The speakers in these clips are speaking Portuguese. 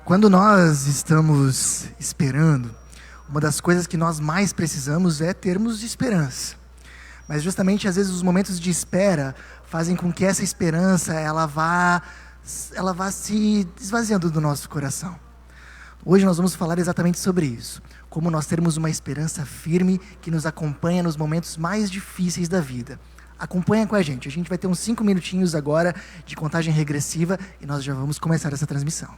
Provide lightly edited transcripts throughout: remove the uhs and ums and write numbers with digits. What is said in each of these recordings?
Quando nós estamos esperando, uma das coisas que nós mais precisamos é termos esperança. Mas justamente às vezes os momentos de espera fazem com que essa esperança ela vá se esvaziando do nosso coração. Hoje nós vamos falar exatamente sobre isso. Como nós termos uma esperança firme que nos acompanha nos momentos mais difíceis da vida. Acompanha com a gente vai ter uns 5 minutinhos agora de contagem regressiva e nós já vamos começar essa transmissão.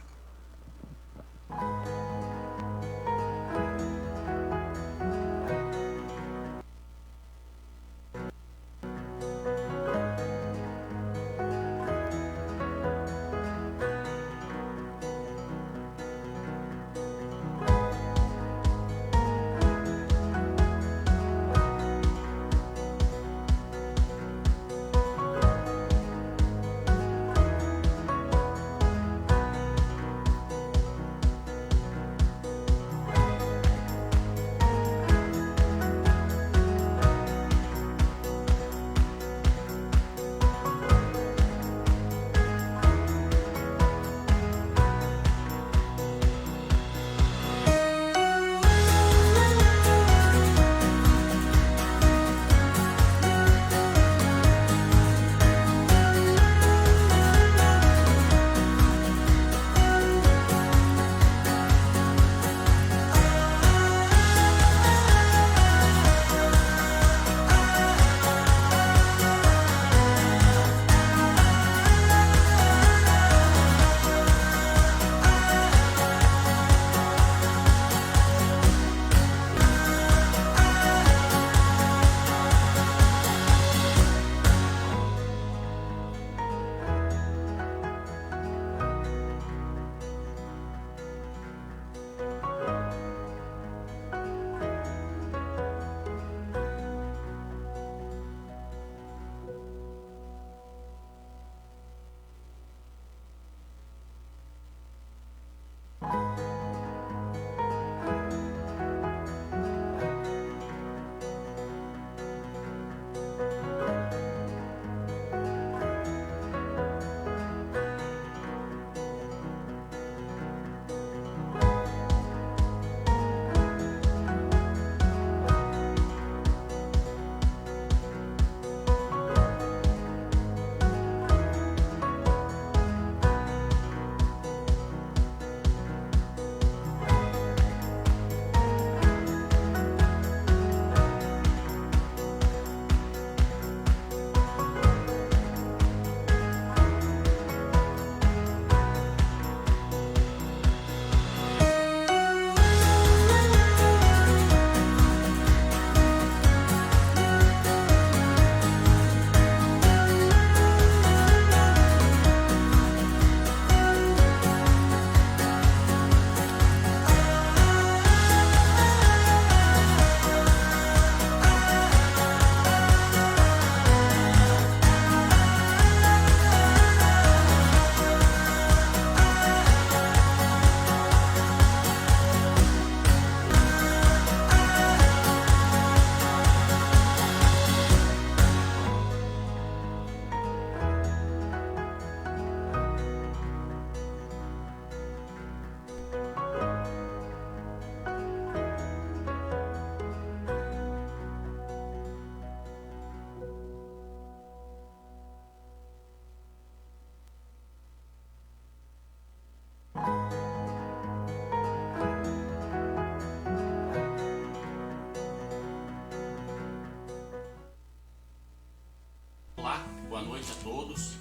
Boa noite a todos,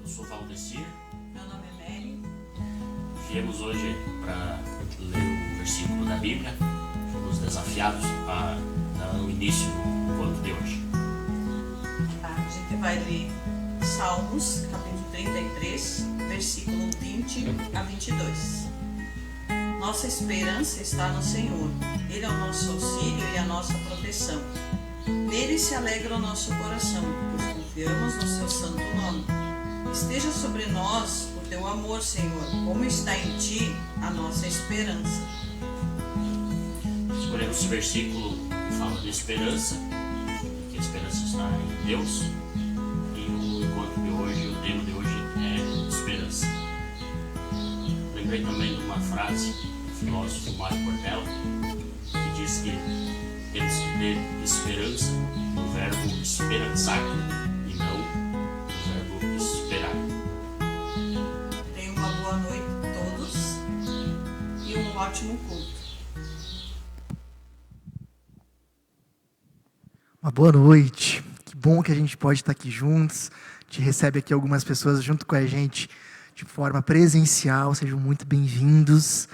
eu sou Valdecir. Meu nome é Mary. Viemos hoje para ler o versículo da Bíblia. Fomos desafiados a dar o início do culto de hoje. A gente vai ler Salmos, capítulo 33, versículo 20 a 22. Nossa esperança está no Senhor. Ele é o nosso auxílio e a nossa proteção. Nele se alegra o nosso coração, pois confiamos no seu santo nome. Esteja sobre nós o teu amor, Senhor, como está em ti a nossa esperança. Escolhemos esse versículo que fala de esperança, que a esperança está em Deus. E o encontro de hoje, o tema de hoje é esperança. Lembrei também de uma uma frase do filósofo Mário Cortella, que diz que temos que ter esperança no verbo esperançar e não no verbo esperar. Tenham uma boa noite a todos e um ótimo culto. Uma boa noite. Que bom que a gente pode estar aqui juntos. A gente recebe aqui algumas pessoas junto com a gente de forma presencial. Sejam muito bem-vindos.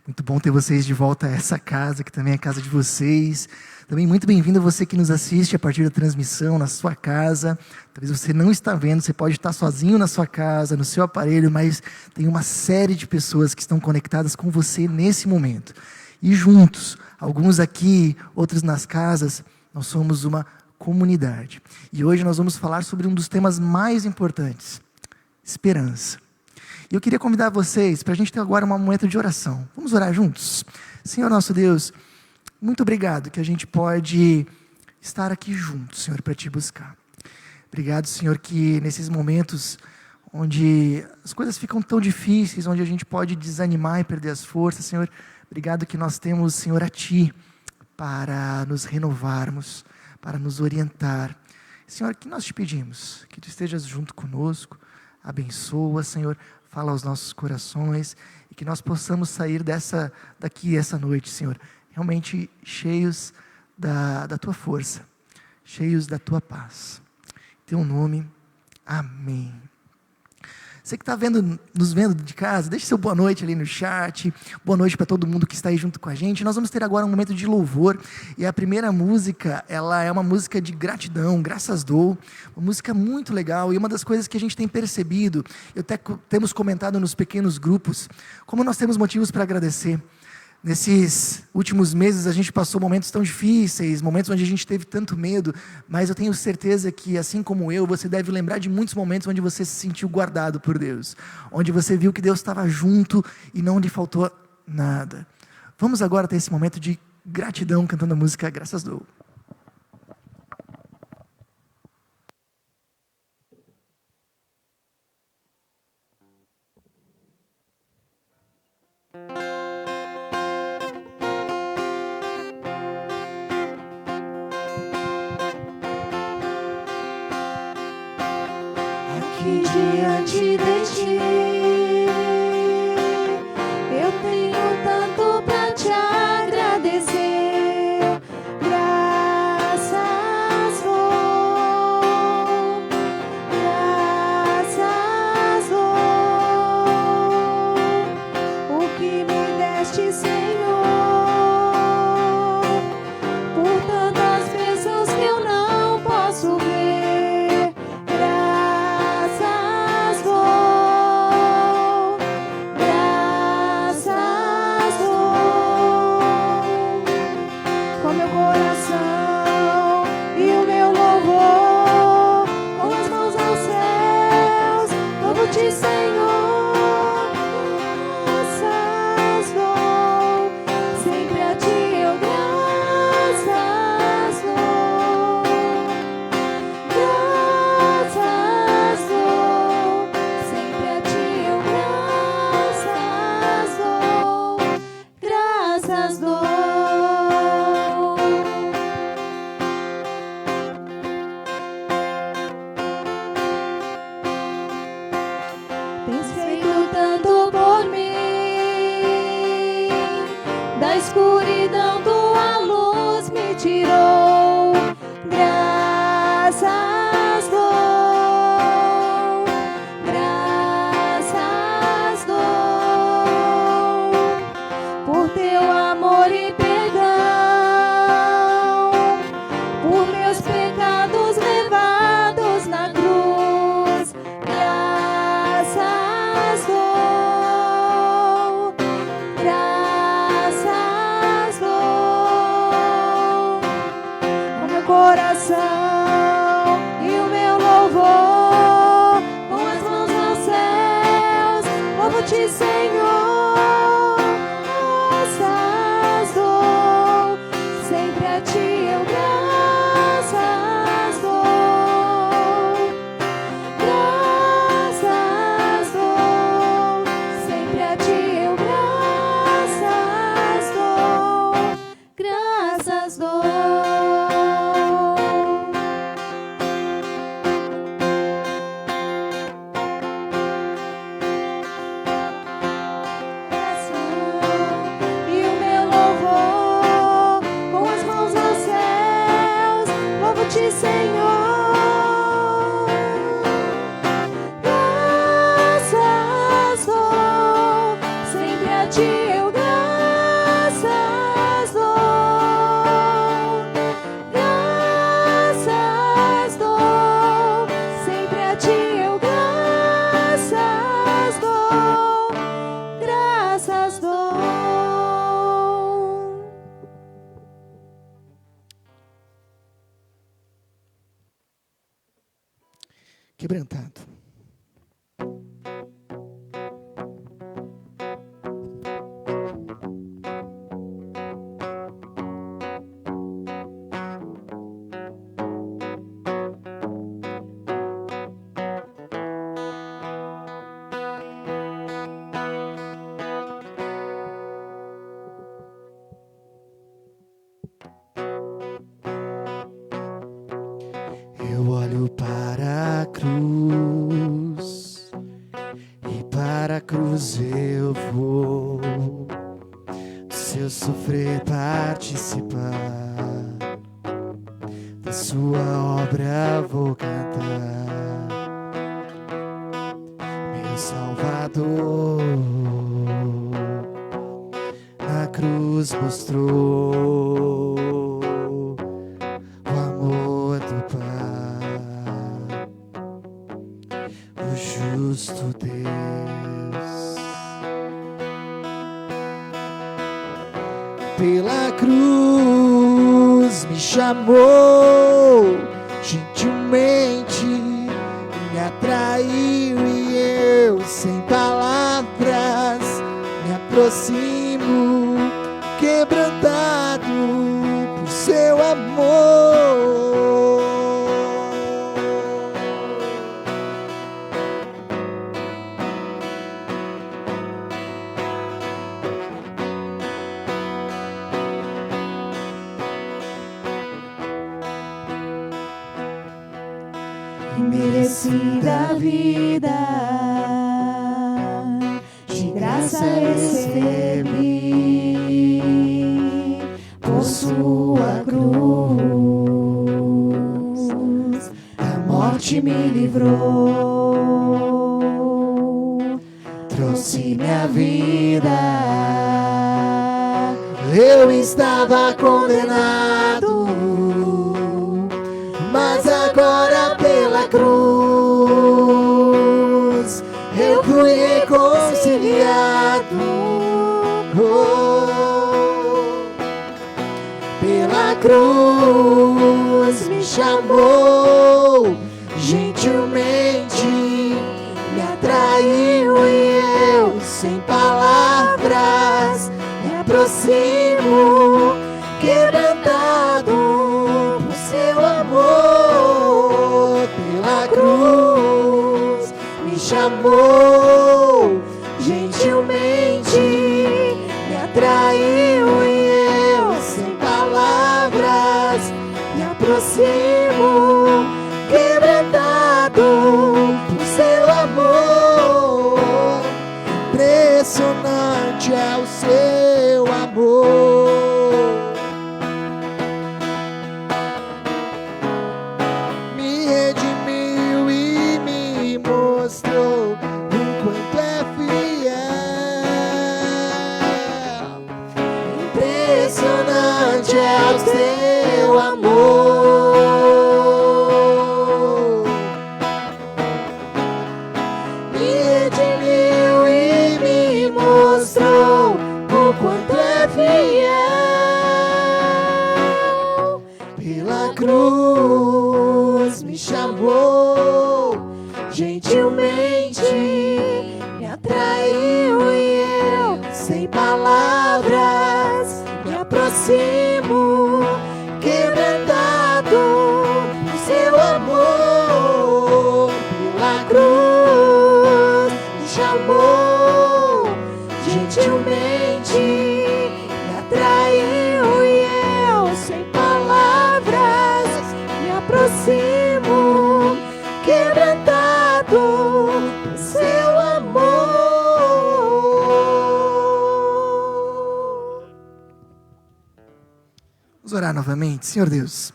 Muito bom ter vocês de volta a essa casa, que também é a casa de vocês. Também muito bem-vindo a você que nos assiste a partir da transmissão na sua casa. Talvez você não está vendo, você pode estar sozinho na sua casa, no seu aparelho, mas tem uma série de pessoas que estão conectadas com você nesse momento. E juntos, alguns aqui, outros nas casas, nós somos uma comunidade. E hoje nós vamos falar sobre um dos temas mais importantes: esperança. E eu queria convidar vocês para a gente ter agora um momento de oração. Vamos orar juntos? Senhor nosso Deus, muito obrigado que a gente pode estar aqui juntos, Senhor, para te buscar. Obrigado, Senhor, que nesses momentos onde as coisas ficam tão difíceis, onde a gente pode desanimar e perder as forças, Senhor, obrigado que nós temos, Senhor, a Ti, para nos renovarmos, para nos orientar. Senhor, que nós te pedimos, que Tu estejas junto conosco, abençoa, Senhor, fala aos nossos corações, e que nós possamos sair daqui essa noite, Senhor, realmente cheios da Tua força, cheios da Tua paz. Em Teu nome, amém. Você que está nos vendo de casa, deixe seu boa noite ali no chat, boa noite para todo mundo que está aí junto com a gente. Nós vamos ter agora um momento de louvor, e a primeira música, ela é uma música de gratidão, graças dou, uma música muito legal, e uma das coisas que a gente tem percebido, temos comentado nos pequenos grupos, como nós temos motivos para agradecer. Nesses últimos meses a gente passou momentos tão difíceis, momentos onde a gente teve tanto medo, mas eu tenho certeza que, assim como eu, você deve lembrar de muitos momentos onde você se sentiu guardado por Deus, onde você viu que Deus estava junto e não lhe faltou nada. Vamos agora ter esse momento de gratidão cantando a música Graças Dou. Diante de ti, eu tenho tanto pra te agradecer. Graças dou, graças dou, o que me deste, Senhor, por tantas bênçãos que eu não posso ver. quebrantado. Eu olho para a cruz e para a cruz eu vou. Se eu sofrer, participar da sua obra, vou cantar. Meu Salvador na cruz mostrou o amor do Pai, o justo Deus. Pela cruz me chamou, gentilmente me atraiu e eu, sem palavras, me aproximo, quebrantado por seu amor. Merecida vida, de graça recebi, por sua cruz, da morte me livrou, trouxe minha vida. Eu estava condenado, mas agora pela cruz eu fui reconciliado. Pela cruz me chamou, gentilmente me atraiu e eu, sem palavras, me aproximo, quebrantado por seu amor. Pela cruz me chamou, gentilmente me atraiu e eu, sem palavras, me aproximo, quebrantado por seu amor. Impressionante é o seu amor. Me redimiu e me mostrou o quanto é fiel. Impressionante é o seu amor. Me redimiu e me mostrou o quanto é fiel. Pela cruz me chamou, gentilmente me atraiu e eu, sem palavras, me aproximo, quebrantado por seu amor. Pela cruz me chamou, gentilmente me atraiu e eu, sem palavras, me aproximo, quebrantado por seu amor. Vamos orar novamente. Senhor Deus,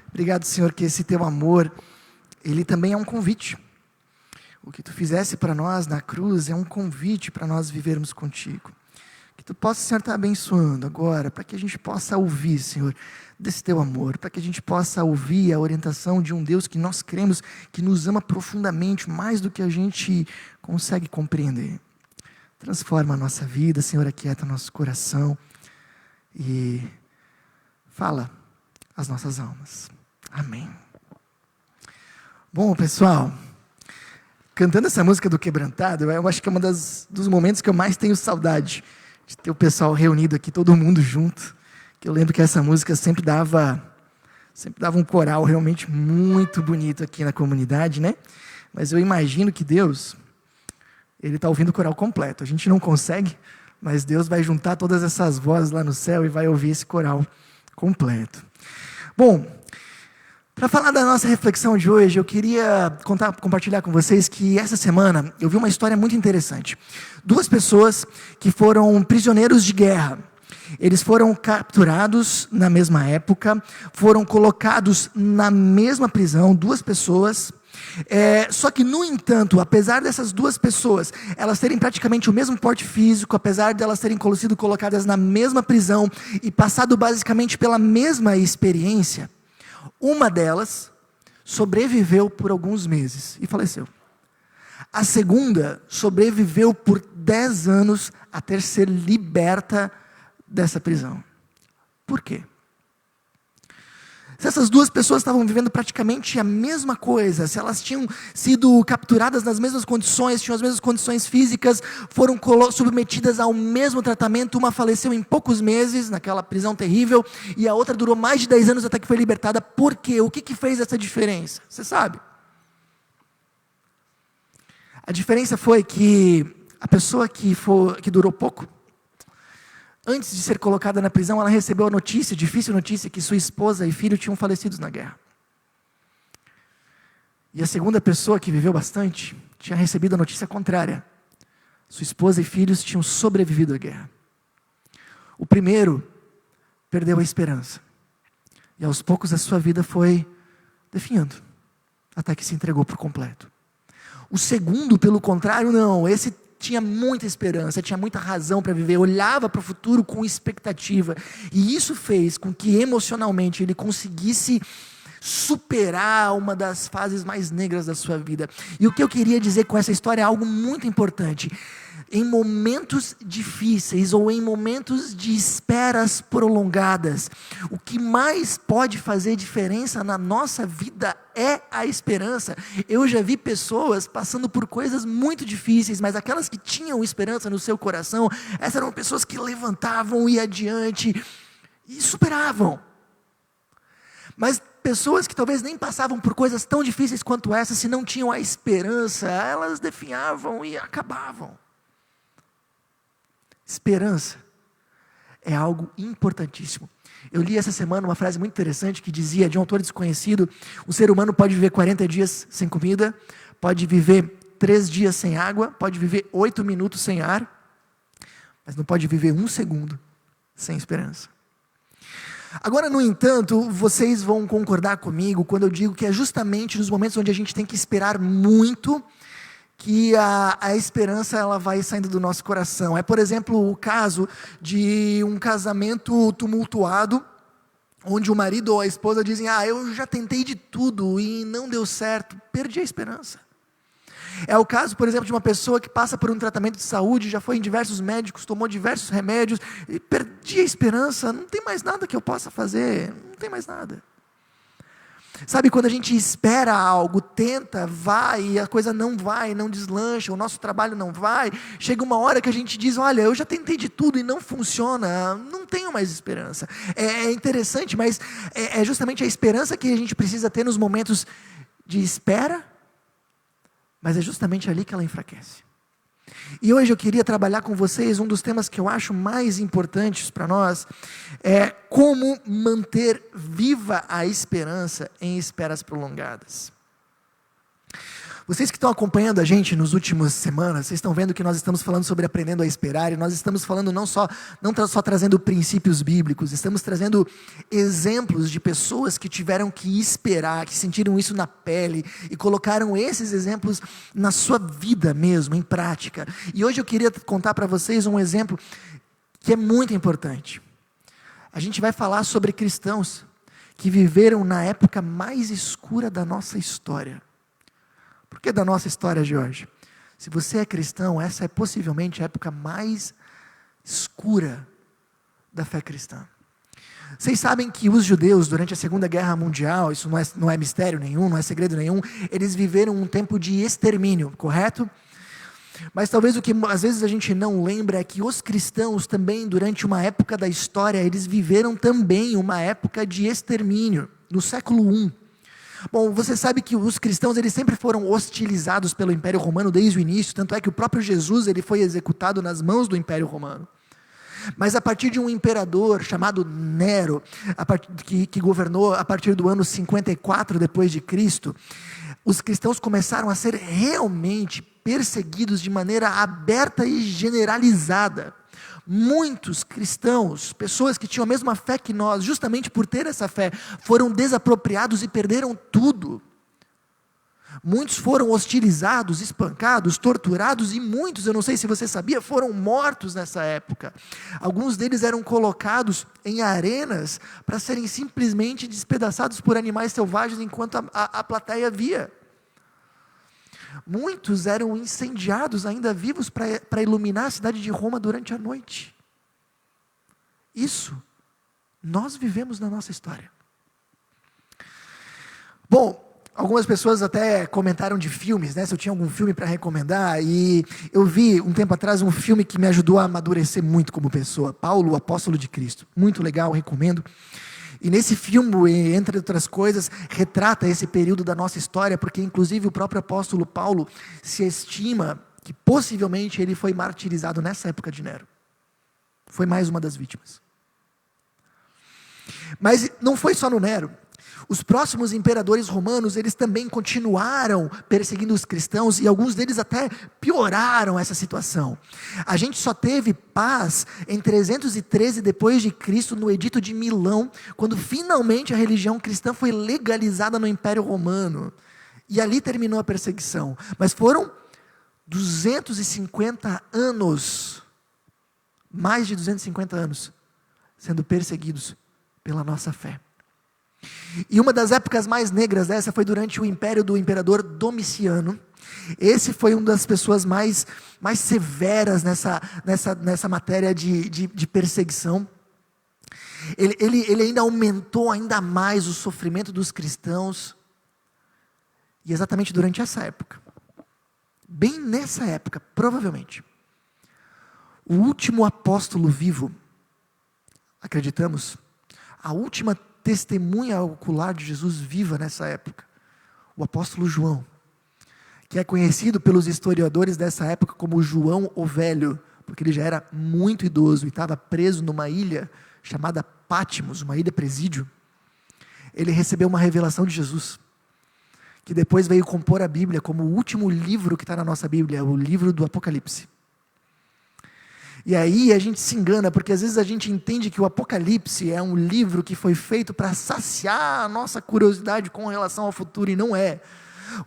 obrigado, Senhor, que esse teu amor, ele também é um convite. O que tu fizesse para nós na cruz é um convite para nós vivermos contigo. Que tu possa, Senhor, estar abençoando agora, para que a gente possa ouvir, Senhor, desse teu amor, para que a gente possa ouvir a orientação de um Deus que nós cremos, que nos ama profundamente, mais do que a gente consegue compreender. Transforma a nossa vida, Senhor, aquieta nosso coração e fala às nossas almas. Amém. Bom, pessoal, cantando essa música do Quebrantado, eu acho que é um dos momentos que eu mais tenho saudade, de ter o pessoal reunido aqui, todo mundo junto, que eu lembro que essa música sempre dava um coral realmente muito bonito aqui na comunidade, né? Mas eu imagino que Deus, Ele está ouvindo o coral completo. A gente não consegue, mas Deus vai juntar todas essas vozes lá no céu e vai ouvir esse coral completo. Bom, para falar da nossa reflexão de hoje, eu queria compartilhar com vocês que essa semana eu vi uma história muito interessante. 2 pessoas que foram prisioneiros de guerra. Eles foram capturados na mesma época, foram colocados na mesma prisão, 2 pessoas. Só que, no entanto, apesar dessas 2 pessoas, elas terem praticamente o mesmo porte físico, apesar de elas terem sido colocadas na mesma prisão e passado basicamente pela mesma experiência, uma delas sobreviveu por alguns meses e faleceu. A segunda sobreviveu por 10 anos até ser liberta dessa prisão. Por quê? Se essas 2 pessoas estavam vivendo praticamente a mesma coisa, se elas tinham sido capturadas nas mesmas condições, tinham as mesmas condições físicas, foram submetidas ao mesmo tratamento, uma faleceu em poucos meses, naquela prisão terrível, e a outra durou mais de 10 anos até que foi libertada. Por quê? O que fez essa diferença? Você sabe? A diferença foi que a pessoa que durou pouco, antes de ser colocada na prisão, ela recebeu a difícil notícia, que sua esposa e filho tinham falecido na guerra. E a segunda pessoa, que viveu bastante, tinha recebido a notícia contrária. Sua esposa e filhos tinham sobrevivido à guerra. O primeiro perdeu a esperança. E aos poucos a sua vida foi definhando, até que se entregou por completo. O segundo, pelo contrário, não. Esse tinha muita esperança, tinha muita razão para viver, olhava para o futuro com expectativa, e isso fez com que emocionalmente ele conseguisse superar uma das fases mais negras da sua vida. E o que eu queria dizer com essa história é algo muito importante. Em momentos difíceis ou em momentos de esperas prolongadas, o que mais pode fazer diferença na nossa vida é a esperança. Eu já vi pessoas passando por coisas muito difíceis, mas aquelas que tinham esperança no seu coração, essas eram pessoas que levantavam e adiante e superavam. Mas pessoas que talvez nem passavam por coisas tão difíceis quanto essa, se não tinham a esperança, elas definhavam e acabavam. Esperança é algo importantíssimo. Eu li essa semana uma frase muito interessante que dizia, de um autor desconhecido: o ser humano pode viver 40 dias sem comida, pode viver 3 dias sem água, pode viver 8 minutos sem ar, mas não pode viver 1 segundo sem esperança. Agora, no entanto, vocês vão concordar comigo quando eu digo que é justamente nos momentos onde a gente tem que esperar muito que a esperança ela vai saindo do nosso coração. É, por exemplo, o caso de um casamento tumultuado, onde o marido ou a esposa dizem: eu já tentei de tudo e não deu certo, perdi a esperança. É o caso, por exemplo, de uma pessoa que passa por um tratamento de saúde, já foi em diversos médicos, tomou diversos remédios, e perdi a esperança, não tem mais nada que eu possa fazer, não tem mais nada. Sabe, quando a gente espera algo, tenta, vai, e a coisa não vai, não deslancha, o nosso trabalho não vai, chega uma hora que a gente diz: olha, eu já tentei de tudo e não funciona, não tenho mais esperança. É interessante, mas é justamente a esperança que a gente precisa ter nos momentos de espera, mas é justamente ali que ela enfraquece. E hoje eu queria trabalhar com vocês um dos temas que eu acho mais importantes para nós, é como manter viva a esperança em esperas prolongadas. Vocês que estão acompanhando a gente nas últimas semanas, vocês estão vendo que nós estamos falando sobre aprendendo a esperar, e nós estamos falando não só trazendo princípios bíblicos, estamos trazendo exemplos de pessoas que tiveram que esperar, que sentiram isso na pele, e colocaram esses exemplos na sua vida mesmo, em prática. E hoje eu queria contar para vocês um exemplo que é muito importante. A gente vai falar sobre cristãos que viveram na época mais escura da nossa história. Por que da nossa história, Jorge? Se você é cristão, essa é possivelmente a época mais escura da fé cristã. Vocês sabem que os judeus, durante a Segunda Guerra Mundial, isso não é mistério nenhum, não é segredo nenhum, eles viveram um tempo de extermínio, correto? Mas talvez o que às vezes a gente não lembra é que os cristãos também, durante uma época da história, eles viveram também uma época de extermínio, no século I. Bom, você sabe que os cristãos eles sempre foram hostilizados pelo Império Romano desde o início, tanto é que o próprio Jesus ele foi executado nas mãos do Império Romano. Mas a partir de um imperador chamado Nero, que governou a partir do ano 54 depois de Cristo, os cristãos começaram a ser realmente perseguidos de maneira aberta e generalizada. Muitos cristãos, pessoas que tinham a mesma fé que nós, justamente por ter essa fé, foram desapropriados e perderam tudo. Muitos foram hostilizados, espancados, torturados e muitos, eu não sei se você sabia, foram mortos nessa época. Alguns deles eram colocados em arenas para serem simplesmente despedaçados por animais selvagens enquanto a plateia via. Muitos eram incendiados ainda vivos para iluminar a cidade de Roma durante a noite. Isso nós vivemos na nossa história. Bom, algumas pessoas até comentaram de filmes, né? Se eu tinha algum filme para recomendar, e eu vi um tempo atrás um filme que me ajudou a amadurecer muito como pessoa, Paulo, o Apóstolo de Cristo. Muito legal, recomendo. E nesse filme, entre outras coisas, retrata esse período da nossa história, porque inclusive o próprio apóstolo Paulo se estima que possivelmente ele foi martirizado nessa época de Nero. Foi mais uma das vítimas. Mas não foi só no Nero. Os próximos imperadores romanos, eles também continuaram perseguindo os cristãos e alguns deles até pioraram essa situação. A gente só teve paz em 313 depois de Cristo, no Edito de Milão, quando finalmente a religião cristã foi legalizada no Império Romano. E ali terminou a perseguição. Mas foram 250 anos, mais de 250 anos, sendo perseguidos pela nossa fé. E uma das épocas mais negras dessa foi durante o império do imperador Domiciano. Esse foi uma das pessoas mais severas nessa matéria de perseguição. Ele ainda aumentou ainda mais o sofrimento dos cristãos. E exatamente durante essa época, bem nessa época, provavelmente, o último apóstolo vivo, acreditamos, a última testemunha ocular de Jesus viva nessa época, o apóstolo João, que é conhecido pelos historiadores dessa época como João o Velho, porque ele já era muito idoso e estava preso numa ilha chamada Patmos, uma ilha presídio. Ele recebeu uma revelação de Jesus, que depois veio compor a Bíblia como o último livro que está na nossa Bíblia, o livro do Apocalipse. E aí a gente se engana, porque às vezes a gente entende que o Apocalipse é um livro que foi feito para saciar a nossa curiosidade com relação ao futuro, e não é.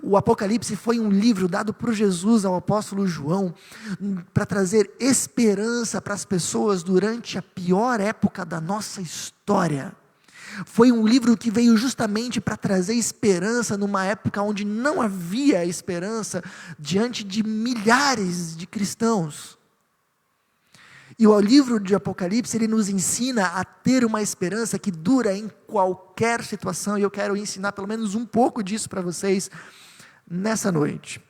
O Apocalipse foi um livro dado por Jesus ao apóstolo João, para trazer esperança para as pessoas durante a pior época da nossa história. Foi um livro que veio justamente para trazer esperança numa época onde não havia esperança diante de milhares de cristãos. E o livro de Apocalipse, ele nos ensina a ter uma esperança que dura em qualquer situação, e eu quero ensinar pelo menos um pouco disso para vocês nessa noite.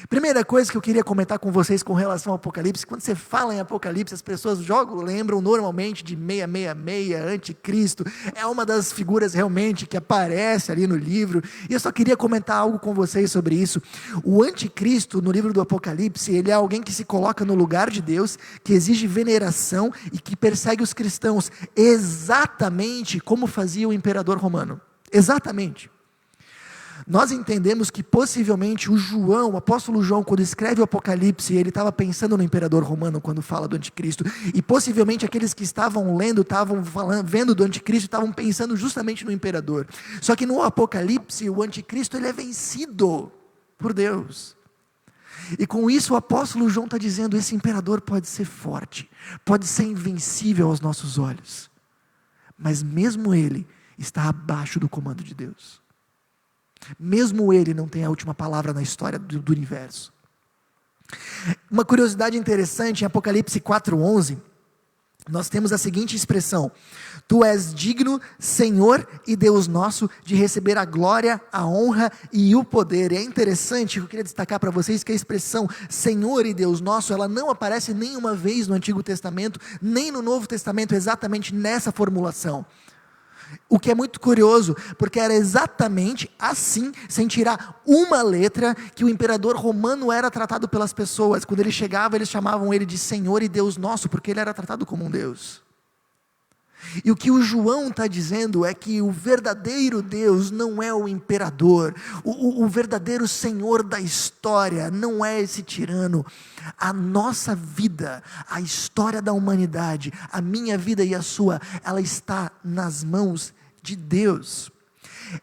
Primeira coisa que eu queria comentar com vocês com relação ao Apocalipse: quando você fala em Apocalipse, as pessoas lembram normalmente de 666, anticristo, é uma das figuras realmente que aparece ali no livro, e eu só queria comentar algo com vocês sobre isso. O anticristo no livro do Apocalipse, ele é alguém que se coloca no lugar de Deus, que exige veneração e que persegue os cristãos, exatamente como fazia o imperador romano, exatamente. Nós entendemos que possivelmente o apóstolo João, quando escreve o Apocalipse, ele estava pensando no imperador romano quando fala do anticristo, e possivelmente aqueles que estavam lendo, vendo do anticristo, estavam pensando justamente no imperador. Só que no Apocalipse, o anticristo ele é vencido por Deus. E com isso o apóstolo João está dizendo: esse imperador pode ser forte, pode ser invencível aos nossos olhos, mas mesmo ele está abaixo do comando de Deus. Mesmo ele não tem a última palavra na história do universo. Uma curiosidade interessante, em Apocalipse 4:11, nós temos a seguinte expressão: Tu és digno, Senhor e Deus nosso, de receber a glória, a honra e o poder. E é interessante, eu queria destacar para vocês que a expressão Senhor e Deus nosso, ela não aparece nenhuma vez no Antigo Testamento, nem no Novo Testamento, exatamente nessa formulação. O que é muito curioso, porque era exatamente assim, sem tirar uma letra, que o imperador romano era tratado pelas pessoas. Quando ele chegava, eles chamavam ele de Senhor e Deus nosso, porque ele era tratado como um Deus. E o que o João está dizendo é que o verdadeiro Deus não é o imperador, o verdadeiro Senhor da história não é esse tirano. A nossa vida, a história da humanidade, a minha vida e a sua, ela está nas mãos de Deus.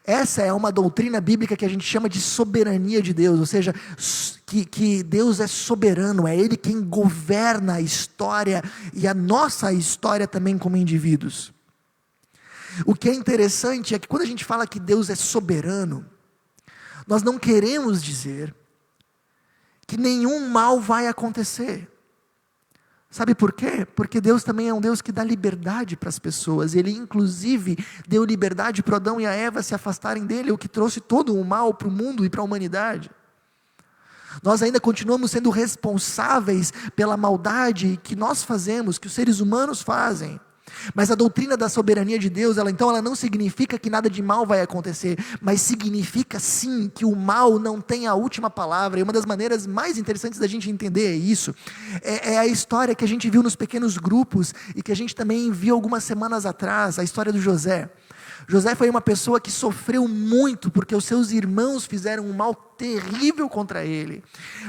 Essa é uma doutrina bíblica que a gente chama de soberania de Deus, ou seja, que Deus é soberano, é Ele quem governa a história e a nossa história também como indivíduos. O que é interessante é que quando a gente fala que Deus é soberano, nós não queremos dizer que nenhum mal vai acontecer. Sabe por quê? Porque Deus também é um Deus que dá liberdade para as pessoas. Ele inclusive deu liberdade para Adão e a Eva se afastarem dele, o que trouxe todo o mal para o mundo e para a humanidade. Nós ainda continuamos sendo responsáveis pela maldade que nós fazemos, que os seres humanos fazem. Mas a doutrina da soberania de Deus, ela não significa que nada de mal vai acontecer, mas significa sim que o mal não tem a última palavra. E uma das maneiras mais interessantes da gente entender isso, é a história que a gente viu nos pequenos grupos, e que a gente também viu algumas semanas atrás, a história do José. José foi uma pessoa que sofreu muito, porque os seus irmãos fizeram um mal terrível contra ele,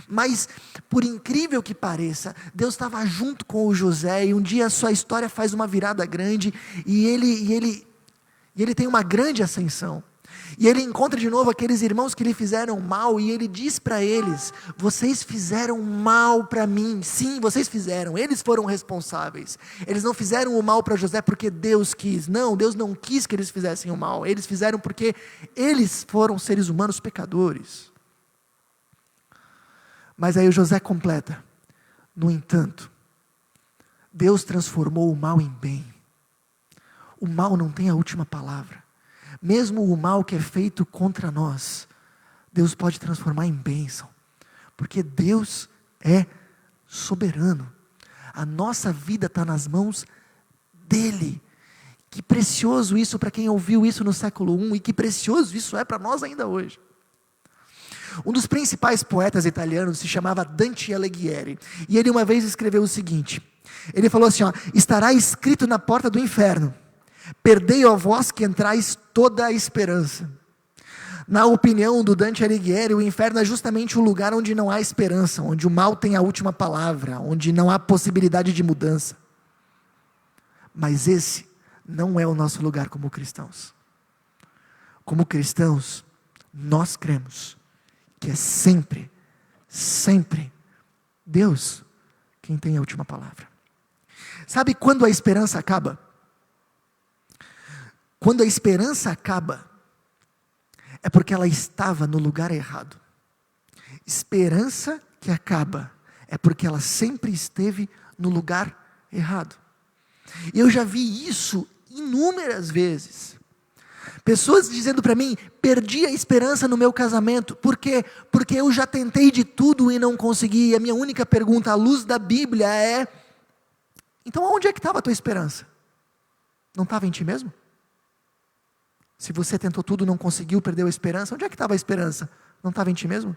mas por incrível que pareça, Deus estava junto com o José, e um dia a sua história faz uma virada grande, e ele tem uma grande ascensão, e ele encontra de novo aqueles irmãos que lhe fizeram mal, e ele diz para eles: vocês fizeram mal para mim. Sim, vocês fizeram, eles foram responsáveis. Eles não fizeram o mal para José porque Deus quis, não, Deus não quis que eles fizessem o mal, eles fizeram porque eles foram seres humanos pecadores. Mas aí o José completa: no entanto, Deus transformou o mal em bem. O mal não tem a última palavra. Mesmo o mal que é feito contra nós, Deus pode transformar em bênção, porque Deus é soberano. A nossa vida está nas mãos dEle. Que precioso isso para quem ouviu isso no século I, e que precioso isso é para nós ainda hoje. Um dos principais poetas italianos se chamava Dante Alighieri, e ele uma vez escreveu o seguinte, ele falou assim: estará escrito na porta do inferno: perdei a vós que entrais toda a esperança. Na opinião do Dante Alighieri, o inferno é justamente o lugar onde não há esperança, onde o mal tem a última palavra, onde não há possibilidade de mudança. Mas esse não é o nosso lugar como cristãos. Como cristãos, nós cremos que é sempre, sempre Deus quem tem a última palavra. Sabe quando a esperança acaba? Quando a esperança acaba, é porque ela estava no lugar errado. Esperança que acaba, é porque ela sempre esteve no lugar errado. E eu já vi isso inúmeras vezes. Pessoas dizendo para mim: perdi a esperança no meu casamento. Por quê? Porque eu já tentei de tudo e não consegui. E a minha única pergunta, à luz da Bíblia, é: então onde é que estava a tua esperança? Não estava em ti mesmo? Se você tentou tudo, não conseguiu, perdeu a esperança, onde é que estava a esperança? Não estava em ti mesmo?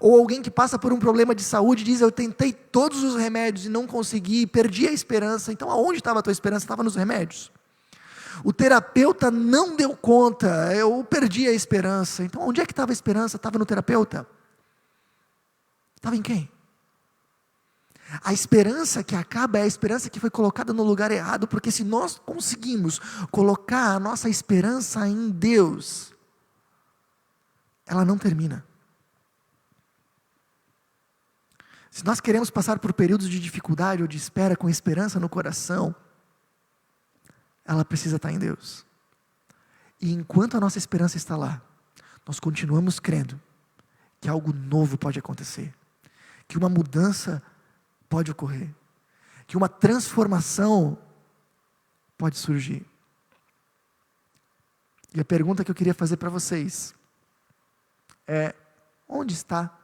Ou alguém que passa por um problema de saúde diz: eu tentei todos os remédios e não consegui, perdi a esperança. Então aonde estava a tua esperança? Estava nos remédios. O terapeuta não deu conta, eu perdi a esperança. Então onde é que estava a esperança? Estava no terapeuta? Estava em quem? A esperança que acaba é a esperança que foi colocada no lugar errado, porque se nós conseguimos colocar a nossa esperança em Deus, ela não termina. Se nós queremos passar por períodos de dificuldade ou de espera com esperança no coração, ela precisa estar em Deus. E enquanto a nossa esperança está lá, nós continuamos crendo que algo novo pode acontecer, que uma mudança pode ocorrer, que uma transformação pode surgir. E a pergunta que eu queria fazer para vocês é: onde está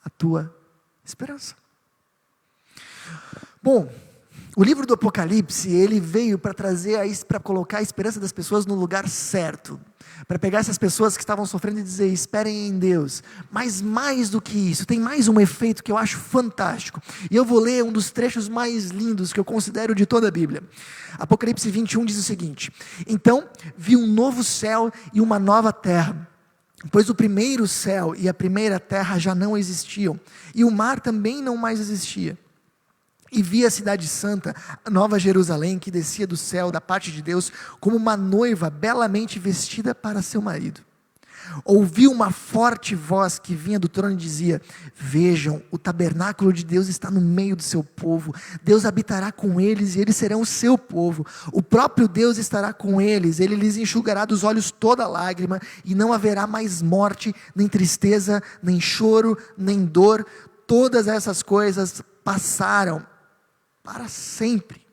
a tua esperança? Bom, o livro do Apocalipse, ele veio para para colocar a esperança das pessoas no lugar certo, para pegar essas pessoas que estavam sofrendo e dizer: esperem em Deus. Mas mais do que isso, tem mais um efeito que eu acho fantástico, e eu vou ler um dos trechos mais lindos que eu considero de toda a Bíblia. Apocalipse 21 diz o seguinte: então vi um novo céu e uma nova terra, pois o primeiro céu e a primeira terra já não existiam, e o mar também não mais existia. E vi a cidade santa, a nova Jerusalém, que descia do céu da parte de Deus, como uma noiva belamente vestida para seu marido. Ouvi uma forte voz que vinha do trono e dizia: vejam, o tabernáculo de Deus está no meio do seu povo, Deus habitará com eles e eles serão o seu povo, o próprio Deus estará com eles, ele lhes enxugará dos olhos toda lágrima, e não haverá mais morte, nem tristeza, nem choro, nem dor, todas essas coisas passaram para sempre.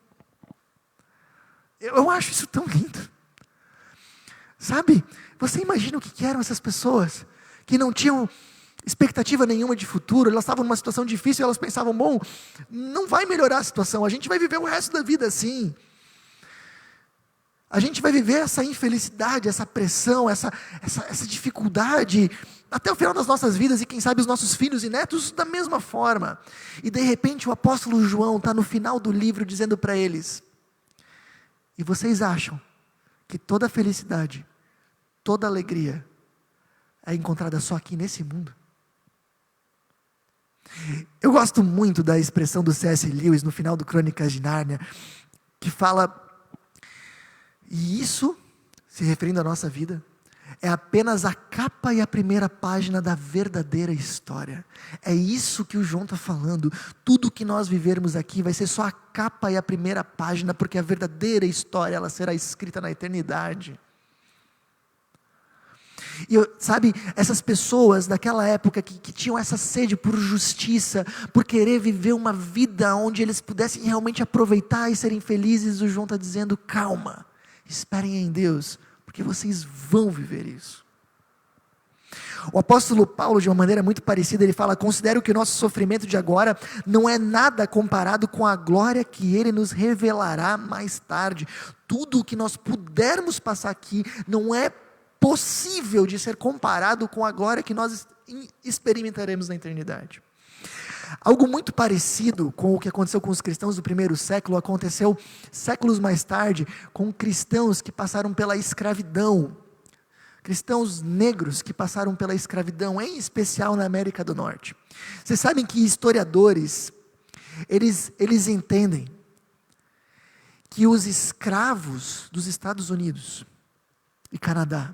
Eu acho isso tão lindo. Sabe, você imagina o que eram essas pessoas, que não tinham expectativa nenhuma de futuro, elas estavam numa situação difícil, e elas pensavam: bom, não vai melhorar a situação, a gente vai viver o resto da vida assim, a gente vai viver essa infelicidade, essa pressão, essa dificuldade, até o final das nossas vidas, e quem sabe os nossos filhos e netos da mesma forma. E de repente o apóstolo João está no final do livro dizendo para eles: e vocês acham que toda felicidade, toda alegria é encontrada só aqui nesse mundo? Eu gosto muito da expressão do C.S. Lewis no final do Crônicas de Nárnia, que fala: e isso, se referindo à nossa vida, é apenas a capa e a primeira página da verdadeira história. É isso que o João está falando. Tudo que nós vivermos aqui vai ser só a capa e a primeira página, porque a verdadeira história, ela será escrita na eternidade. E sabe, essas pessoas daquela época que tinham essa sede por justiça, por querer viver uma vida onde eles pudessem realmente aproveitar e serem felizes, o João está dizendo: calma, esperem em Deus, porque vocês vão viver isso. O apóstolo Paulo, de uma maneira muito parecida, ele fala: considero que o nosso sofrimento de agora não é nada comparado com a glória que ele nos revelará mais tarde. Tudo o que nós pudermos passar aqui não é possível de ser comparado com a glória que nós experimentaremos na eternidade. Algo muito parecido com o que aconteceu com os cristãos do primeiro século, aconteceu séculos mais tarde com cristãos que passaram pela escravidão, cristãos negros que passaram pela escravidão, em especial na América do Norte. Vocês sabem que historiadores, eles entendem que os escravos dos Estados Unidos e Canadá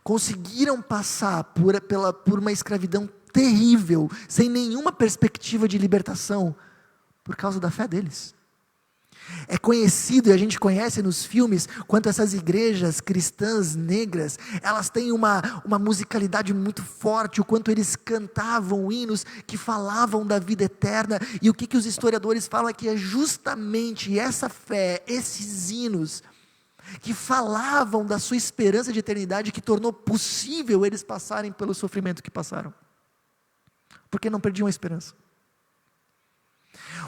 conseguiram passar por uma escravidão terrível, sem nenhuma perspectiva de libertação, por causa da fé deles. É conhecido, e a gente conhece nos filmes, quanto essas igrejas cristãs negras, elas têm uma musicalidade muito forte, o quanto eles cantavam hinos que falavam da vida eterna, e o que os historiadores falam é que é justamente essa fé, esses hinos, que falavam da sua esperança de eternidade, que tornou possível eles passarem pelo sofrimento que passaram, porque não perdiam a esperança.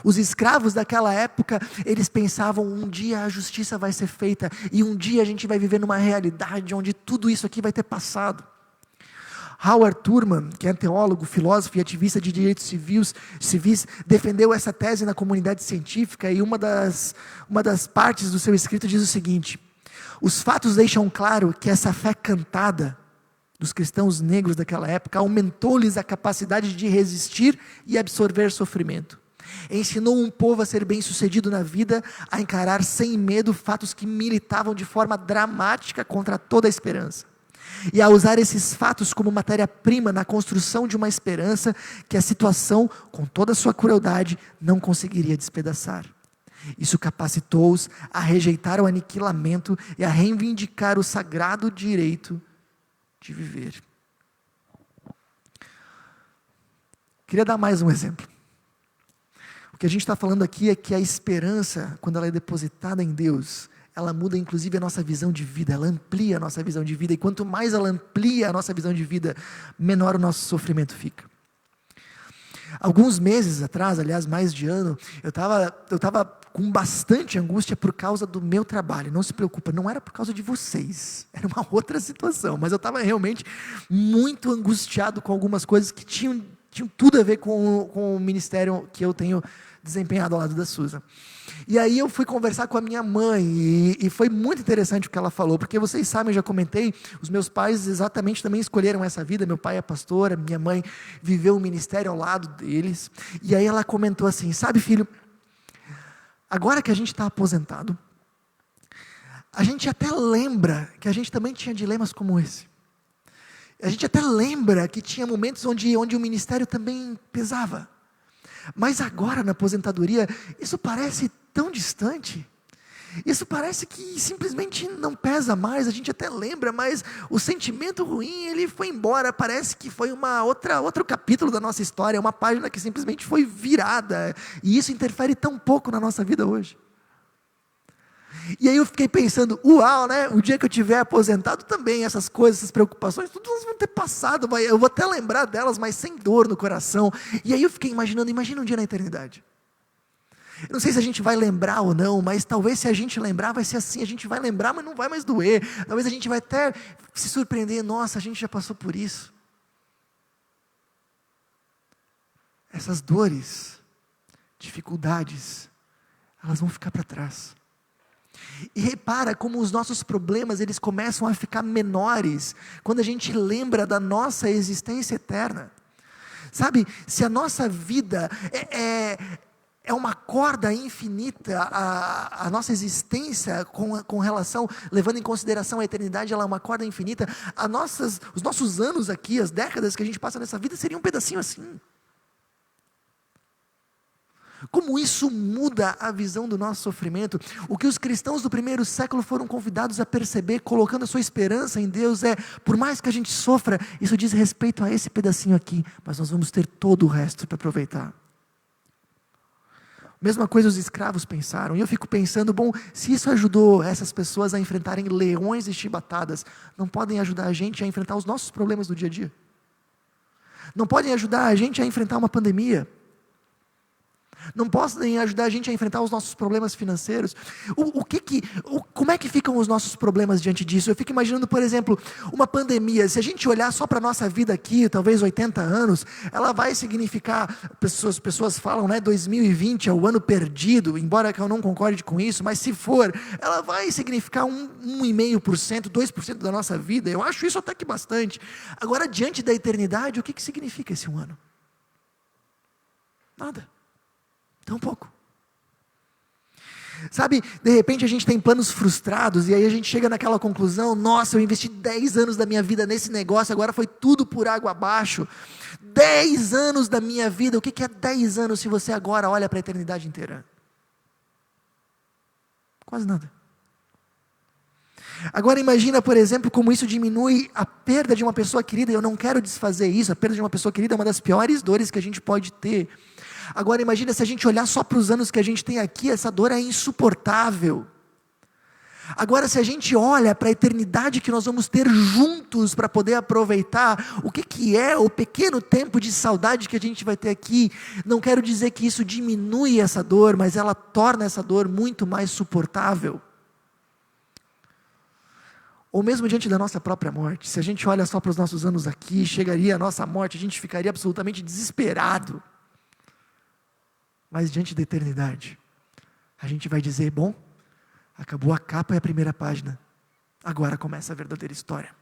Os escravos daquela época, eles pensavam: um dia a justiça vai ser feita, e um dia a gente vai viver numa realidade onde tudo isso aqui vai ter passado. Howard Thurman, que é teólogo, filósofo e ativista de direitos civis, defendeu essa tese na comunidade científica, e uma das partes do seu escrito diz o seguinte: os fatos deixam claro que essa fé cantada dos cristãos negros daquela época aumentou-lhes a capacidade de resistir e absorver sofrimento. Ensinou um povo a ser bem-sucedido na vida, a encarar sem medo fatos que militavam de forma dramática contra toda a esperança, e a usar esses fatos como matéria-prima na construção de uma esperança que a situação, com toda a sua crueldade, não conseguiria despedaçar. Isso capacitou-os a rejeitar o aniquilamento e a reivindicar o sagrado direito de viver. Queria dar mais um exemplo. O que a gente está falando aqui é que a esperança, quando ela é depositada em Deus, ela muda inclusive a nossa visão de vida, ela amplia a nossa visão de vida, e quanto mais ela amplia a nossa visão de vida, menor o nosso sofrimento fica. Alguns meses atrás, aliás, mais de ano, eu estava com bastante angústia por causa do meu trabalho. Não se preocupa, não era por causa de vocês, era uma outra situação, mas eu estava realmente muito angustiado com algumas coisas que tinham tudo a ver com o ministério que eu tenho desempenhado ao lado da Susan. E aí eu fui conversar com a minha mãe, e foi muito interessante o que ela falou, porque vocês sabem, eu já comentei, os meus pais exatamente também escolheram essa vida. Meu pai é pastor, minha mãe viveu o ministério ao lado deles, e aí ela comentou assim: sabe, filho, agora que a gente está aposentado, a gente até lembra que a gente também tinha dilemas como esse. A gente até lembra que tinha momentos onde o ministério também pesava. Mas agora na aposentadoria, isso parece tão distante. Isso parece que simplesmente não pesa mais. A gente até lembra, mas o sentimento ruim, ele foi embora. Parece que foi outro capítulo da nossa história, uma página que simplesmente foi virada. E isso interfere tão pouco na nossa vida hoje. E aí eu fiquei pensando, uau, né? O dia que eu tiver aposentado também, essas coisas, essas preocupações, tudo vão ter passado, eu vou até lembrar delas, mas sem dor no coração. E aí eu fiquei imaginando, imagina um dia na eternidade. Eu não sei se a gente vai lembrar ou não, mas talvez se a gente lembrar vai ser assim, a gente vai lembrar, mas não vai mais doer. Talvez a gente vai até se surpreender, nossa, a gente já passou por isso. Essas dores, dificuldades, elas vão ficar para trás. E repara como os nossos problemas, eles começam a ficar menores quando a gente lembra da nossa existência eterna. Sabe, se a nossa vida é uma corda infinita, a nossa existência com relação, levando em consideração a eternidade, ela é uma corda infinita, os nossos anos aqui, as décadas que a gente passa nessa vida, seriam um pedacinho assim. Como isso muda a visão do nosso sofrimento. O que os cristãos do primeiro século foram convidados a perceber, colocando a sua esperança em Deus, por mais que a gente sofra, isso diz respeito a esse pedacinho aqui, mas nós vamos ter todo o resto para aproveitar. Mesma coisa os escravos pensaram, e eu fico pensando, bom, se isso ajudou essas pessoas a enfrentarem leões e chibatadas, não podem ajudar a gente a enfrentar os nossos problemas do dia a dia? Não podem ajudar a gente a enfrentar uma pandemia? Não podem ajudar a gente a enfrentar os nossos problemas financeiros? Como é que ficam os nossos problemas diante disso? Eu fico imaginando, por exemplo, uma pandemia. Se a gente olhar só para a nossa vida aqui, talvez 80 anos, ela vai significar, pessoas falam, 2020 é o ano perdido, embora eu não concorde com isso, mas se for, ela vai significar 1,5%, 2% da nossa vida. Eu acho isso até que bastante. Agora, diante da eternidade, o que significa esse um ano? Nada. Tão pouco. Sabe, de repente a gente tem planos frustrados, e aí a gente chega naquela conclusão, nossa, eu investi 10 anos da minha vida nesse negócio, agora foi tudo por água abaixo. 10 anos da minha vida, o que é 10 anos se você agora olha para a eternidade inteira? Quase nada. Agora imagina, por exemplo, como isso diminui a perda de uma pessoa querida. Eu não quero desfazer isso, a perda de uma pessoa querida é uma das piores dores que a gente pode ter. Agora imagina se a gente olhar só para os anos que a gente tem aqui, essa dor é insuportável. Agora se a gente olha para a eternidade que nós vamos ter juntos para poder aproveitar, o que é o pequeno tempo de saudade que a gente vai ter aqui, não quero dizer que isso diminui essa dor, mas ela torna essa dor muito mais suportável. Ou mesmo diante da nossa própria morte, se a gente olha só para os nossos anos aqui, chegaria a nossa morte, a gente ficaria absolutamente desesperado. Mas diante da eternidade, a gente vai dizer, bom, acabou a capa e a primeira página, agora começa a verdadeira história.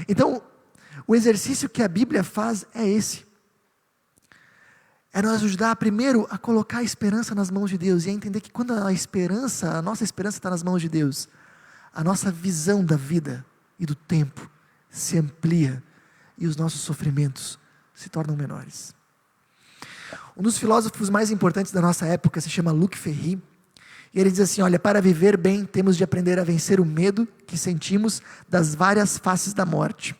Então, o exercício que a Bíblia faz é esse. É nos ajudar primeiro a colocar a esperança nas mãos de Deus, e a entender que quando a nossa esperança está nas mãos de Deus, a nossa visão da vida e do tempo se amplia, e os nossos sofrimentos se tornam menores. Um dos filósofos mais importantes da nossa época se chama Luc Ferry, e ele diz assim, olha, para viver bem temos de aprender a vencer o medo que sentimos das várias faces da morte,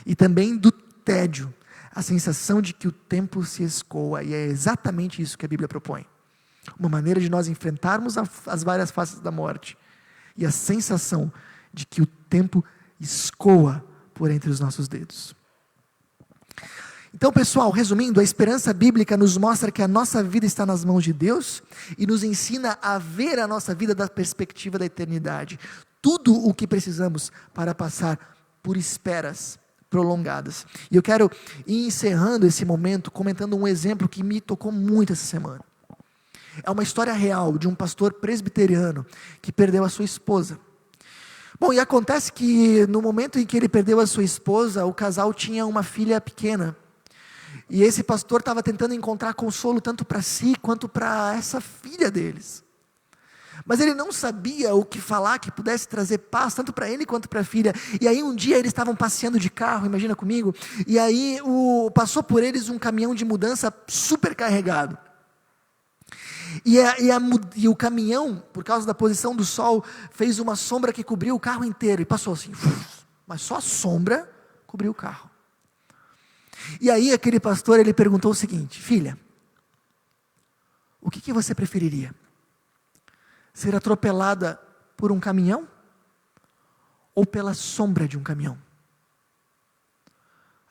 e também do tédio, a sensação de que o tempo se escoa, e é exatamente isso que a Bíblia propõe. Uma maneira de nós enfrentarmos as várias faces da morte, e a sensação de que o tempo escoa por entre os nossos dedos. Então, pessoal, resumindo, a esperança bíblica nos mostra que a nossa vida está nas mãos de Deus e nos ensina a ver a nossa vida da perspectiva da eternidade. Tudo o que precisamos para passar por esperas prolongadas. E eu quero ir encerrando esse momento comentando um exemplo que me tocou muito essa semana. É uma história real de um pastor presbiteriano que perdeu a sua esposa. Bom, e acontece que no momento em que ele perdeu a sua esposa, o casal tinha uma filha pequena. E esse pastor estava tentando encontrar consolo tanto para si quanto para essa filha deles. Mas ele não sabia o que falar que pudesse trazer paz tanto para ele quanto para a filha. E aí um dia eles estavam passeando de carro, imagina comigo, e aí passou por eles um caminhão de mudança super carregado. E o caminhão, por causa da posição do sol, fez uma sombra que cobriu o carro inteiro. E passou assim, mas só a sombra cobriu o carro. E aí aquele pastor, ele perguntou o seguinte: filha, o que você preferiria? Ser atropelada por um caminhão? Ou pela sombra de um caminhão?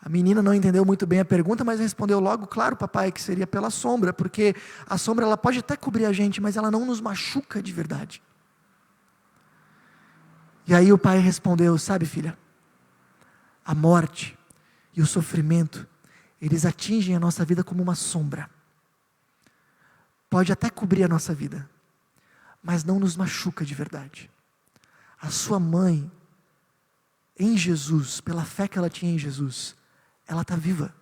A menina não entendeu muito bem a pergunta, mas respondeu logo: claro, papai, que seria pela sombra, porque a sombra ela pode até cobrir a gente, mas ela não nos machuca de verdade. E aí o pai respondeu: sabe, filha, a morte e o sofrimento, eles atingem a nossa vida como uma sombra. Pode até cobrir a nossa vida, mas não nos machuca de verdade. A sua mãe, em Jesus, pela fé que ela tinha em Jesus, ela está viva,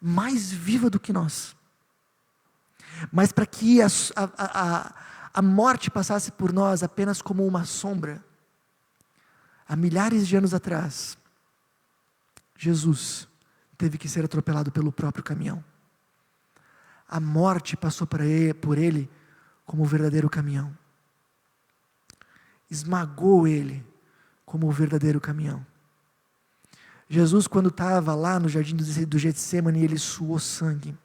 mais viva do que nós. Mas para que a morte passasse por nós apenas como uma sombra, há milhares de anos atrás, Jesus teve que ser atropelado pelo próprio caminhão. A morte passou por ele como o verdadeiro caminhão. Esmagou ele como o verdadeiro caminhão. Jesus, quando estava lá no jardim do Getsemane, ele suou sangue.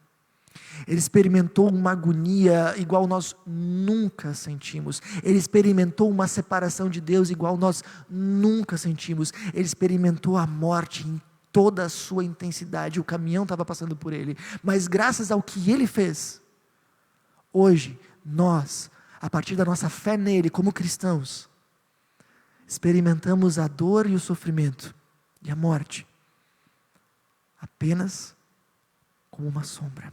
Ele experimentou uma agonia igual nós nunca sentimos. Ele experimentou uma separação de Deus igual nós nunca sentimos. Ele experimentou a morte em toda a sua intensidade. O caminhão estava passando por ele. Mas graças ao que ele fez, hoje, nós, a partir da nossa fé nele, como cristãos, experimentamos a dor e o sofrimento e a morte apenas como uma sombra.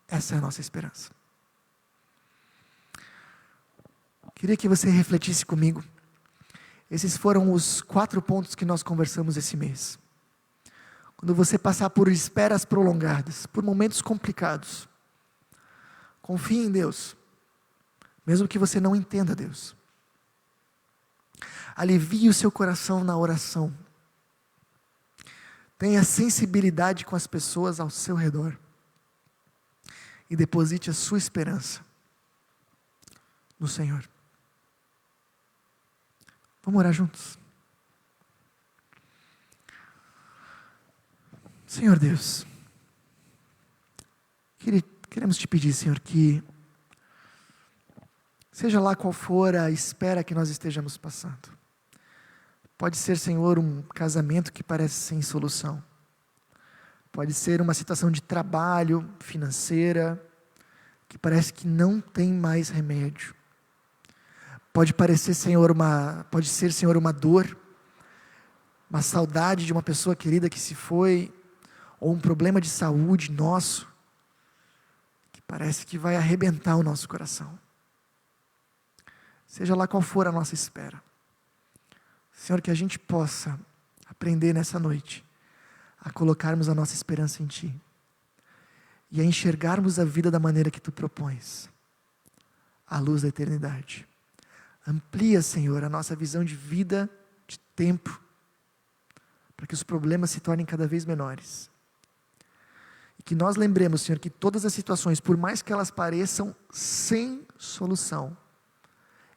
Essa é a nossa esperança. Queria que você refletisse comigo. Esses foram os 4 pontos que nós conversamos esse mês. Quando você passar por esperas prolongadas, por momentos complicados, confie em Deus, mesmo que você não entenda Deus. Alivie o seu coração na oração. Tenha sensibilidade com as pessoas ao seu redor. E deposite a sua esperança no Senhor. Vamos orar juntos. Senhor Deus, queremos te pedir, Senhor, que seja lá qual for a espera que nós estejamos passando. Pode ser, Senhor, um casamento que parece sem solução. Pode ser uma situação de trabalho, financeira, que parece que não tem mais remédio. Pode ser, Senhor, uma dor, uma saudade de uma pessoa querida que se foi, ou um problema de saúde nosso, que parece que vai arrebentar o nosso coração. Seja lá qual for a nossa espera. Senhor, que a gente possa aprender nessa noite a colocarmos a nossa esperança em Ti e a enxergarmos a vida da maneira que Tu propões, à luz da eternidade. Amplia, Senhor, a nossa visão de vida, de tempo, para que os problemas se tornem cada vez menores. E que nós lembremos, Senhor, que todas as situações, por mais que elas pareçam sem solução,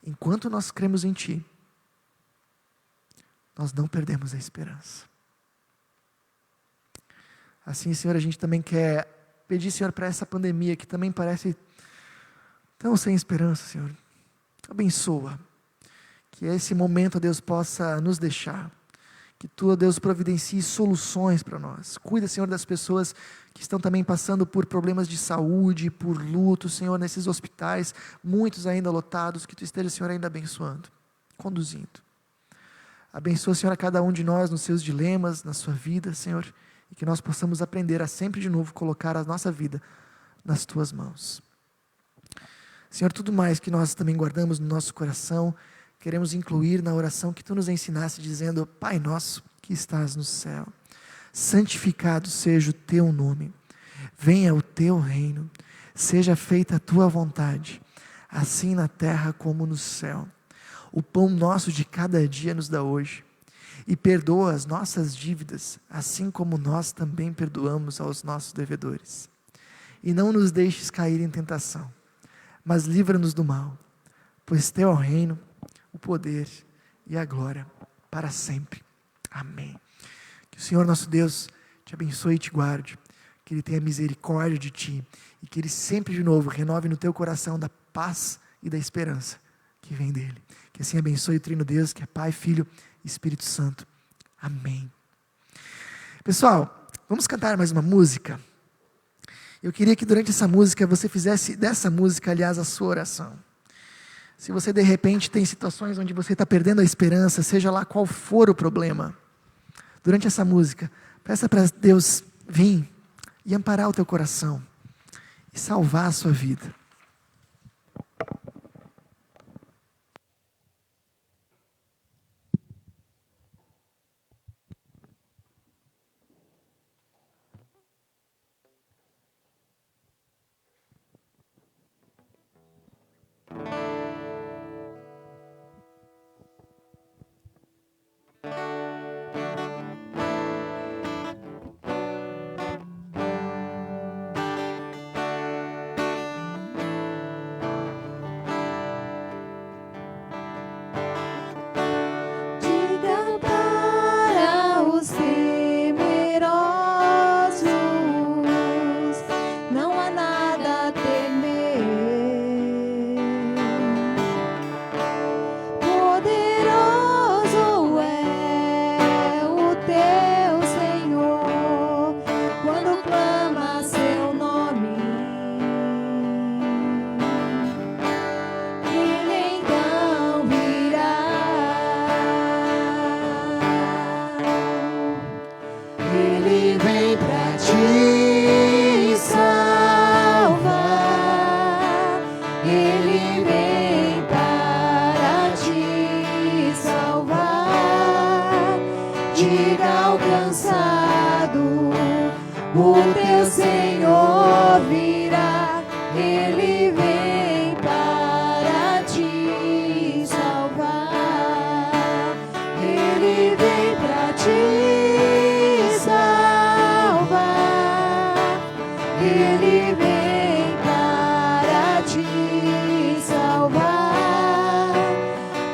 enquanto nós cremos em Ti, nós não perdemos a esperança. Assim, Senhor, a gente também quer pedir, Senhor, para essa pandemia que também parece tão sem esperança, Senhor. Abençoa. Que esse momento, ó Deus, possa nos deixar. Que Tu, ó Deus, providencie soluções para nós. Cuida, Senhor, das pessoas que estão também passando por problemas de saúde, por luto, Senhor, nesses hospitais, muitos ainda lotados, que Tu esteja, Senhor, ainda abençoando, conduzindo. Abençoa, Senhor, a cada um de nós nos seus dilemas, na sua vida, Senhor, e que nós possamos aprender a sempre de novo colocar a nossa vida nas Tuas mãos. Senhor, tudo mais que nós também guardamos no nosso coração, queremos incluir na oração que Tu nos ensinaste, dizendo: Pai nosso que estás no céu, santificado seja o Teu nome, venha o Teu reino, seja feita a Tua vontade, assim na terra como no céu. O pão nosso de cada dia nos dá hoje, e perdoa as nossas dívidas, assim como nós também perdoamos aos nossos devedores. E não nos deixes cair em tentação, mas livra-nos do mal, pois Teu é o reino, o poder e a glória para sempre. Amém. Que o Senhor nosso Deus te abençoe e te guarde, que Ele tenha misericórdia de ti, e que Ele sempre de novo renove no teu coração da paz e da esperança que vem dEle. Que assim abençoe o Trino Deus, que é Pai, Filho e Espírito Santo. Amém. Pessoal, vamos cantar mais uma música? Eu queria que durante essa música você fizesse dessa música, aliás, a sua oração. Se você de repente tem situações onde você está perdendo a esperança, seja lá qual for o problema, durante essa música, peça para Deus vir e amparar o teu coração e salvar a sua vida. Diga para os temerosos, não há nada a temer. Poderoso é o teu Senhor, quando clama seu nome. Ele então virá. Ele vem pra te salvar. Ele vem para te salvar. Diga ao cansado, o teu Senhor virá. Ele vem para te salvar. Ele vem para te salvar. Ele vem para te salvar.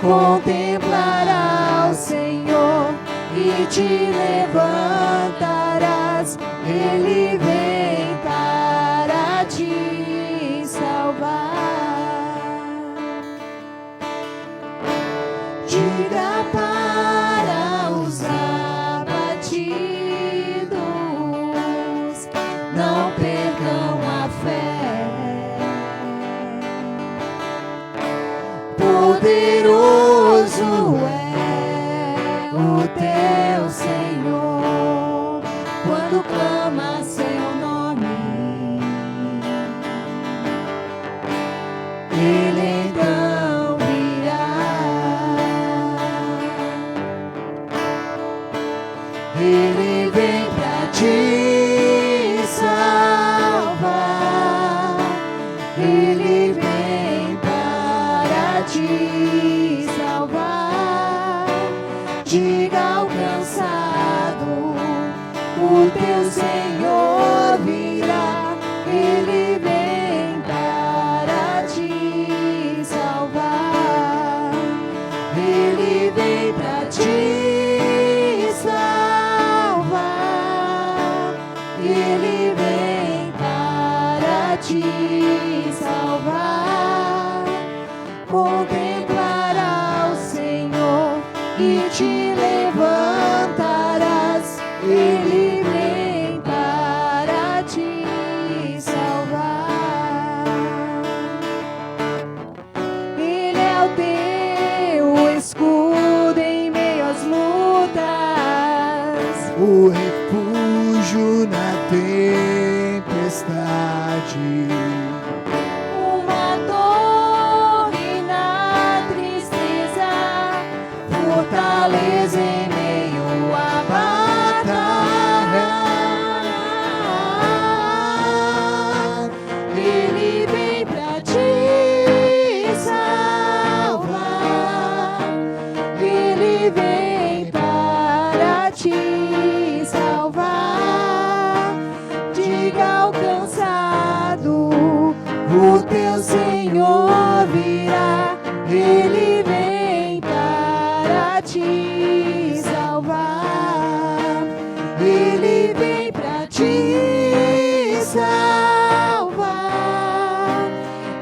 Contemplará o Senhor e te levantarás. Ele vem para te salvar. Diga para os abatidos, não percam a fé. Poderoso é o teu Senhor, quando clama seu nome. Ele então virá. Ele vem pra te salvar. te salvar. Contemplará o Senhor e te levantarás. Ele vem para te salvar. Ele é o teu escudo em meio às lutas, O refúgio na tempestade. uma torre na tristeza, fortaleza em meio à batalha. Ele vem pra te salvar. Ele vem para te salvar. Diga ao cansado, o teu Senhor virá. Ele vem para te salvar. Ele vem para te salvar.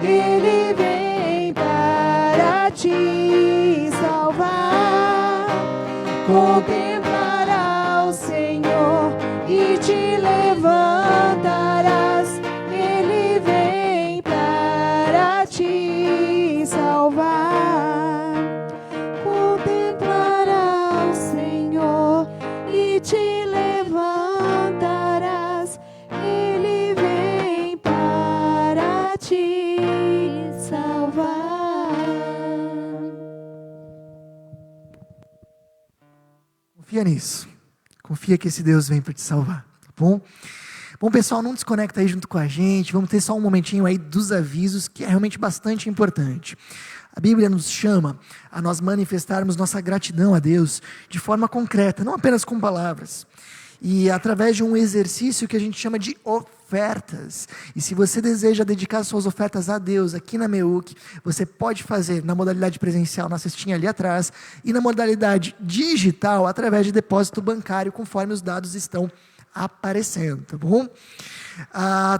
Ele vem para te salvar. Contemplará o Senhor e te levantarás. Ele vem para te salvar. Contemplará o Senhor e te levantarás. Ele vem para te salvar. Confia nisso. Confia que esse Deus vem para te salvar, tá bom? Bom, pessoal, não desconecta aí junto com a gente. Vamos ter só um momentinho aí dos avisos, que é realmente bastante importante. A Bíblia nos chama a nós manifestarmos nossa gratidão a Deus de forma concreta, não apenas com palavras. E através de um exercício que a gente chama de ofertas. E se você deseja dedicar suas ofertas a Deus aqui na MEUC, você pode fazer na modalidade presencial, na cestinha ali atrás, e na modalidade digital, através de depósito bancário, conforme os dados estão aparecendo, tá bom?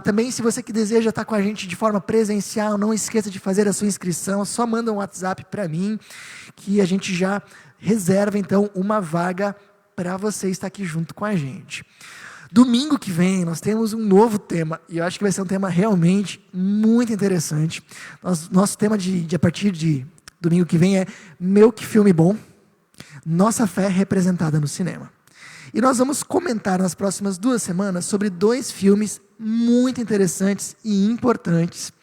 Também, se você que deseja estar com a gente de forma presencial, não esqueça de fazer a sua inscrição, só manda um WhatsApp para mim, que a gente já reserva então uma vaga para você estar aqui junto com a gente. Domingo que vem nós temos um novo tema, e eu acho que vai ser um tema realmente muito interessante. Nosso tema a partir de domingo que vem é Meu Que Filme Bom, nossa fé representada no cinema. E nós vamos comentar nas próximas 2 semanas sobre 2 filmes muito interessantes e importantes.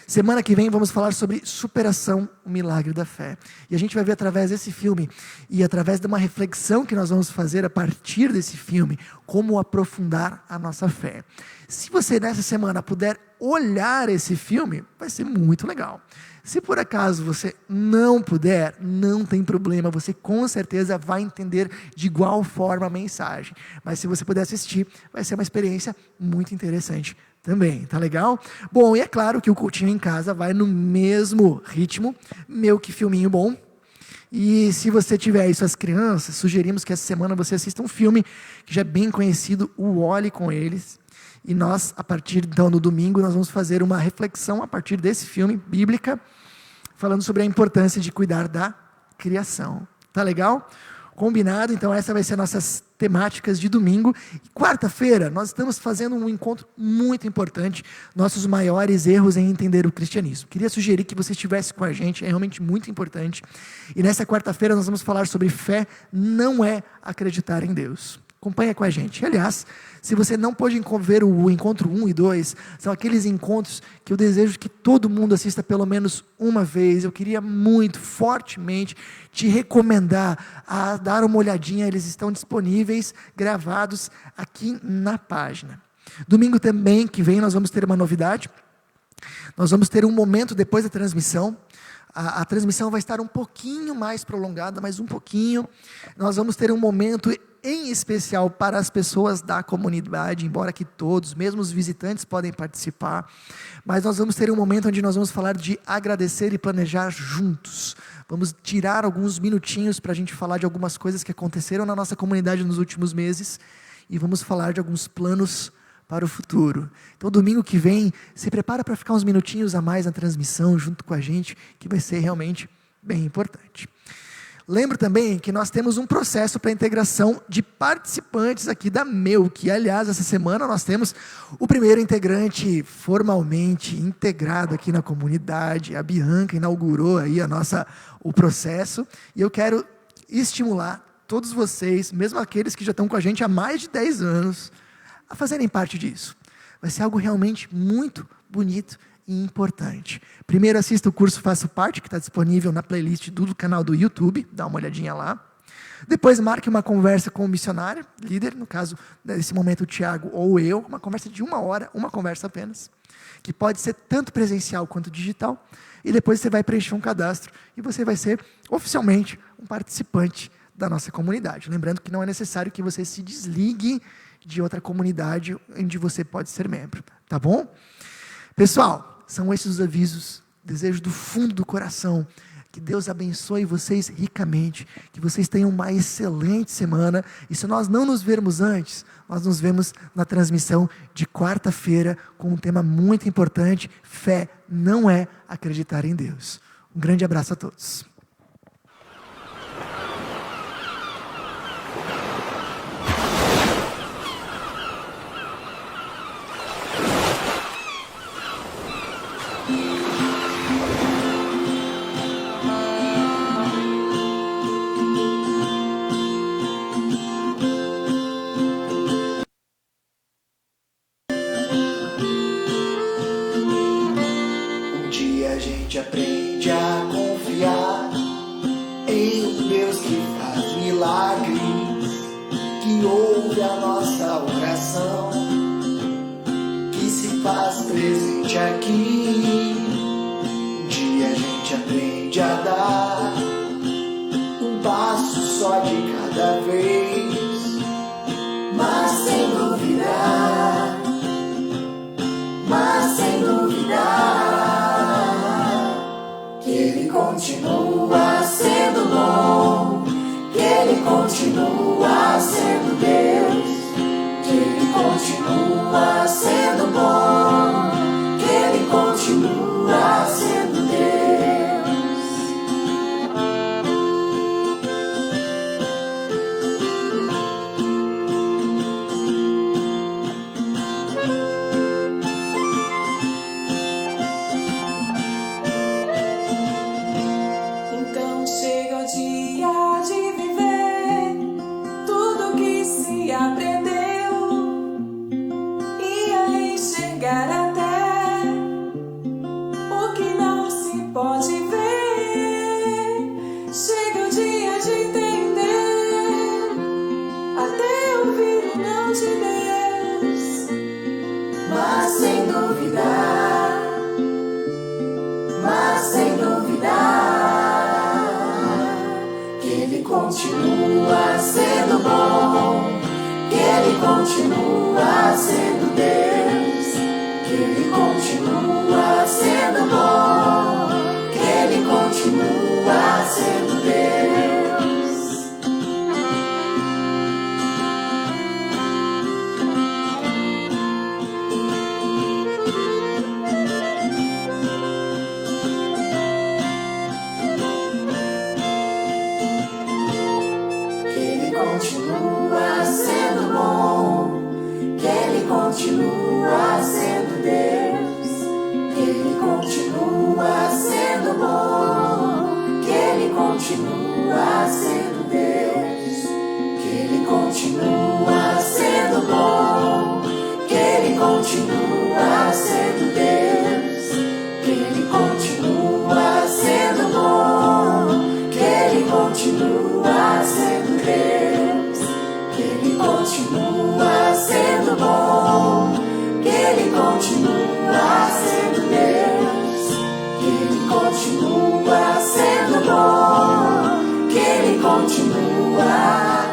Semana que vem vamos falar sobre Superação, o Milagre da Fé. E a gente vai ver através desse filme e através de uma reflexão que nós vamos fazer a partir desse filme, como aprofundar a nossa fé. Se você nessa semana puder olhar esse filme, vai ser muito legal. Se por acaso você não puder, não tem problema, você com certeza vai entender de igual forma a mensagem. Mas se você puder assistir, vai ser uma experiência muito interessante também, tá legal? Bom, e é claro que o cultinho em casa vai no mesmo ritmo, Meu Que Filminho Bom. E se você tiver aí suas crianças, sugerimos que essa semana você assista um filme que já é bem conhecido, O Olhe Com Eles. E nós, a partir então no domingo, nós vamos fazer uma reflexão a partir desse filme, bíblica, falando sobre a importância de cuidar da criação. Tá legal? Combinado? Então essa vai ser nossas temáticas de domingo. E quarta-feira nós estamos fazendo um encontro muito importante, nossos maiores erros em entender o cristianismo. Queria sugerir que você estivesse com a gente, é realmente muito importante. E nessa quarta-feira nós vamos falar sobre fé não é acreditar em Deus. Acompanha com a gente. Aliás, se você não pôde ver o encontro 1 e 2, são aqueles encontros que eu desejo que todo mundo assista pelo menos uma vez. Eu queria muito, fortemente, te recomendar a dar uma olhadinha. Eles estão disponíveis, gravados aqui na página. Domingo também, que vem, nós vamos ter uma novidade. Nós vamos ter um momento depois da transmissão. A transmissão vai estar um pouquinho mais prolongada, mas um pouquinho. Nós vamos ter um momento em especial para as pessoas da comunidade, embora que todos, mesmo os visitantes, podem participar. Mas nós vamos ter um momento onde nós vamos falar de agradecer e planejar juntos. Vamos tirar alguns minutinhos para a gente falar de algumas coisas que aconteceram na nossa comunidade nos últimos meses. E vamos falar de alguns planos para o futuro. Então, domingo que vem, se prepara para ficar uns minutinhos a mais na transmissão junto com a gente, que vai ser realmente bem importante. Lembro também que nós temos um processo para a integração de participantes aqui da MEU, que aliás, essa semana nós temos o primeiro integrante formalmente integrado aqui na comunidade. A Bianca inaugurou aí o processo, e eu quero estimular todos vocês, mesmo aqueles que já estão com a gente há mais de 10 anos, a fazerem parte disso. Vai ser algo realmente muito bonito e importante. Primeiro assista o curso Faço Parte, que está disponível na playlist do canal do YouTube, dá uma olhadinha lá. Depois marque uma conversa com o missionário, líder, no caso, nesse momento o Tiago ou eu, uma conversa de 1 hora, uma conversa apenas, que pode ser tanto presencial quanto digital, e depois você vai preencher um cadastro, e você vai ser oficialmente um participante da nossa comunidade. Lembrando que não é necessário que você se desligue de outra comunidade onde você pode ser membro, tá bom? Pessoal, são esses os avisos, desejo do fundo do coração, que Deus abençoe vocês ricamente, que vocês tenham uma excelente semana, e se nós não nos vermos antes, nós nos vemos na transmissão de quarta-feira, com um tema muito importante: fé não é acreditar em Deus. Um grande abraço a todos. Aprende a confiar em um Deus que faz milagres, que ouve a nossa oração, que se faz presente aqui. Um dia a gente aprende a dar um passo só de cada vez, mas sem duvidar, que Ele continua sendo bom, que Ele continua sendo Deus, que Ele continua sendo bom, que Ele continua sendo Deus. Continua sendo bom, que Ele continua sendo Deus, que Ele continua sendo bom, que Ele continua sendo Deus. Continua sendo bom, que Ele continua sendo Deus, que Ele continua sendo bom, que Ele continua sendo Deus, que Ele continua sendo bom, que Ele continua sendo Deus, que Ele continua sendo bom, que Ele continua sendo Deus, que Ele continua sendo bom, que Ele continua sendo Deus, que Ele continua sendo bom, que Ele continua